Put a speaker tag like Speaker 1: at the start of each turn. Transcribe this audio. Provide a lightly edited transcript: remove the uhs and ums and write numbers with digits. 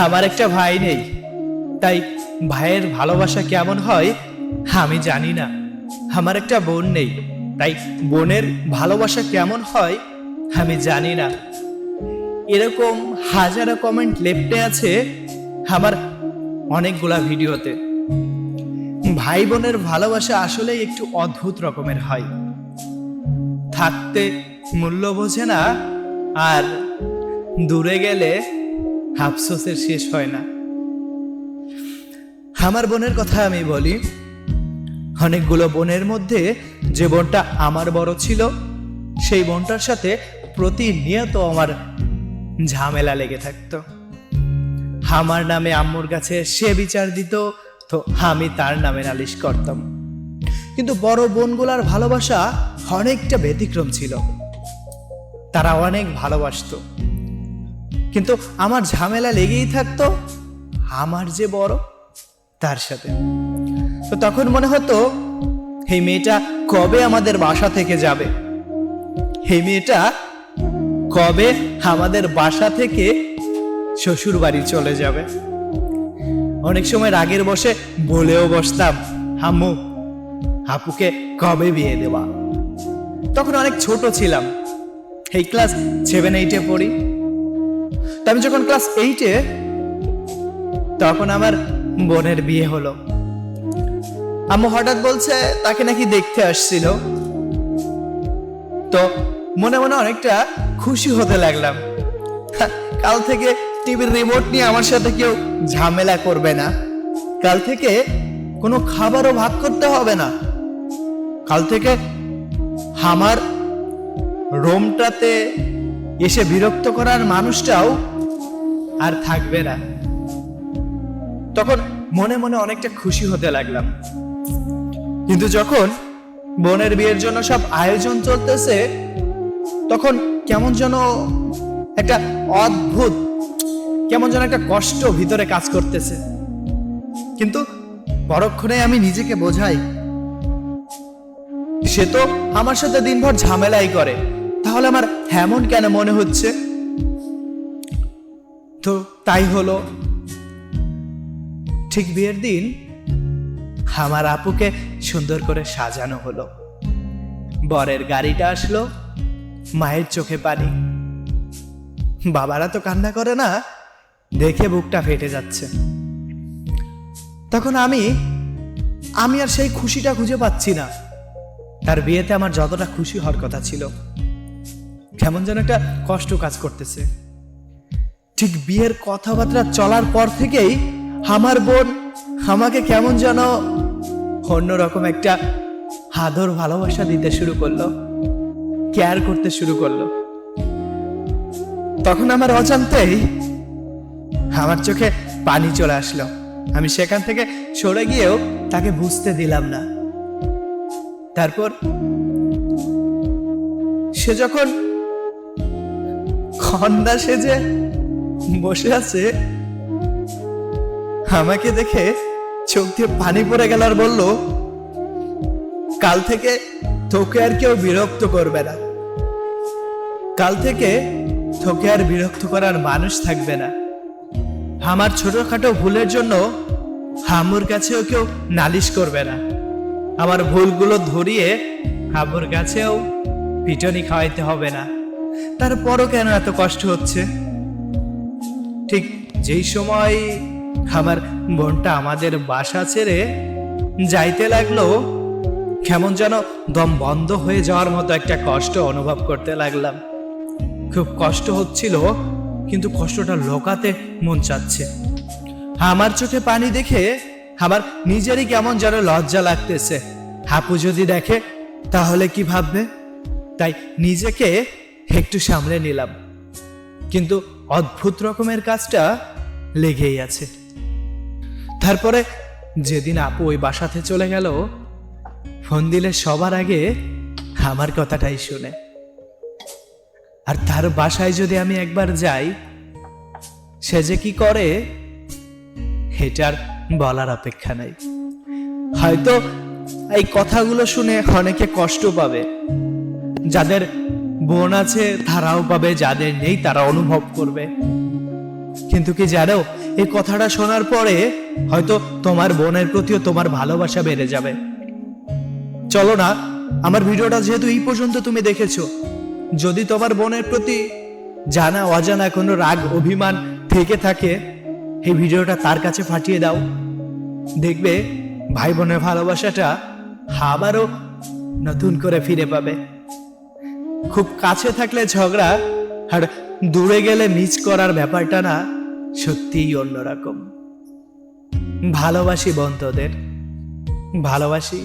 Speaker 1: আমার একটা ভাই নেই, তাই ভাইয়ের ভালোবাসা কেমন হয় আমি জানি না। আমার একটা বোন নেই, তাই বোনের ভালোবাসা কেমন হয় আমি জানি না। এরকম হাজারো কমেন্ট লেপ্টে আছে আমার অনেকগুলা ভিডিওতে। ভাই বোনের ভালোবাসা আসলে একটু অদ্ভুত রকমের হয়। থাকতে মূল্য বোঝে না, আর দূরে গেলে আফসোসের শেষ হয় না। আমার বোনের কথা আমি বলি, অনেকগুলো বোনের মধ্যে যে বোনটা আমার বড় ছিল, সেই বোনটার সাথে প্রতিনিয়ত আমার ঝামেলা লেগে থাকতো। আমার নামে আম্মুর কাছে সে বিচার দিত, তো আমি তার নামে নালিশ করতাম। কিন্তু বড় বোনগুলার ভালোবাসা অনেকটা ব্যতিক্রম ছিল। তারা অনেক ভালোবাসতো, কিন্তু আমার ঝামেলা লেগেই থাকতো আমার যে বড় তার সাথে। তো তখন মনে হতো এই মেয়েটা কবে আমাদের বাসা থেকে যাবে, এই মেয়েটা কবে আমাদের বাসা থেকে শ্বশুর বাড়ি চলে যাবে। অনেক সময় রাগের বসে বলেও বসতাম, আম্মু আপুকে কবে বিয়ে দেওয়া। তখন অনেক ছোট ছিলাম, এই ক্লাস 7-8-এ পড়ি। তো আমি যখন ক্লাস 8-এ, তখন আমার বোনের বিয়ে হলো। আম্মু হঠাৎ বলছে তাকে নাকি দেখতে আসছিল। তো মনে মনে অনেকটা খুশি হতে লাগলাম। কাল থেকে টিভির রিমোট নিয়ে আমার সাথে কেউ ঝামেলা করবে না, কাল থেকে কোনো খাবারও ভাগ করতে হবে না, কাল থেকে আমার রুমটাতে এসে বিরক্ত করার মানুষটাও আর থাকবে না। তখন মনে মনে অনেকটা খুশি হতে লাগলাম। কিন্তু যখন বোনের বিয়ের জন্য সব আয়োজন চলতেছে, তখন কেমন যেন একটা অদ্ভুত, কেমন যেন একটা কষ্ট ভিতরে কাজ করতেছে। কিন্তু পরক্ষণে আমি নিজেকে বোঝাই, সে তো আমার সাথে দিনভর ঝামেলাই করে, তাহলে আমার এমন কেন মনে হচ্ছে। তো তাই হলো। ঠিক বিয়ের দিন আমার আপুকে সুন্দর করে সাজানো হলো। বরের গাড়িটা আসলো, মায়ের চোখে পানি। বাবারা তো কান্না করে না, দেখে বুকটা ফেটে যাচ্ছে। তখন আমি আর সেই খুশিটা খুঁজে পাচ্ছি না। তার বিয়েতে আমার যতটা খুশি হওয়ার কথা ছিল, কেমন যেন একটা কষ্ট কাজ করতেছে। ঠিক বিয়ের কথাবার্তা চলার পর থেকেই আমার বোন আমাকে কেমন যেন অন্যরকম একটা আদর ভালোবাসা দিতে শুরু করলো, কেয়ার করতে শুরু করলো। তখন আমার অজান্তেই আমার চোখে পানি চলে আসলো। আমি সেখান থেকে সরে গিয়েও তাকে বুঝতে দিলাম না। তারপর সে যখন কন্যা সেজে বসে আছে, আমাকে দেখে চোখ দিয়ে পানি পড়ে গেল আর বলল, কাল থেকে তোকে আর কেউ বিরক্ত করবে না, কাল থেকে তোকে আর বিরক্ত করার মানুষ থাকবে না। আমার ছোটখাটো ভুলের জন্য আম্মুর কাছেও কেউ নালিশ করবে না, আমার ভুলগুলো ধরিয়ে আম্মুর কাছেও পিটনি খাওয়াইতে হবে না। তারপরও কেন এত কষ্ট হচ্ছে? ঠিক যেই সময় আমার বোনটা আমাদের বাসা ছেড়ে যাইতে লাগলো, কেমন যেন দম বন্ধ হয়ে যাওয়ার মতো একটা কষ্ট অনুভব করতে লাগলাম। খুব কষ্ট হচ্ছিল, কিন্তু কষ্টটা লোকাতে মন চাচ্ছে। আমার চোখে পানি দেখে আমার নিজেরই কেমন যেন লজ্জা লাগতেছে। আপু যদি দেখে তাহলে কি ভাববে, তাই নিজেকে একটু সামলে নিলাম। কিন্তু অদ্ভুত রকমের কাজটা লেগেই আছে। তারপরে যেদিন আপু ওই বাসাতে চলে গেল, ফোন দিলে সবার আগে আমার কথাটাই শুনে। আর তার বাসায় যদি আমি একবার যাই, সে যে কি করে এটার বলার অপেক্ষা নাই। হয়তো এই কথাগুলো শুনে অনেকে কষ্ট পাবে, যাদের বোন আছে তারাও পাবে, যাদের নেই তারা অনুভব করবে। কিন্তু কি জানো, এই কথাটা শোনার পরে হয়তো তোমার বোনের প্রতিও তোমার ভালোবাসা বেড়ে যাবে। চলো না, আমার ভিডিওটা যেহেতু এই পর্যন্ত তুমি দেখেছো, যদি তোমার বোনের প্রতি জানা অজানা কোনো রাগ অভিমান থেকে থাকে, এই ভিডিওটা তার কাছে পাঠিয়ে দাও। দেখবে ভাই বোনের ভালোবাসাটা আবারও নতুন করে ফিরে পাবে। খুব কাছে থাকলে ঝগড়া, আর দূরে গেলে মিস করার ব্যাপারটা না সত্যিই অন্যরকম। ভালোবাসি বোন তোদের, ভালোবাসি।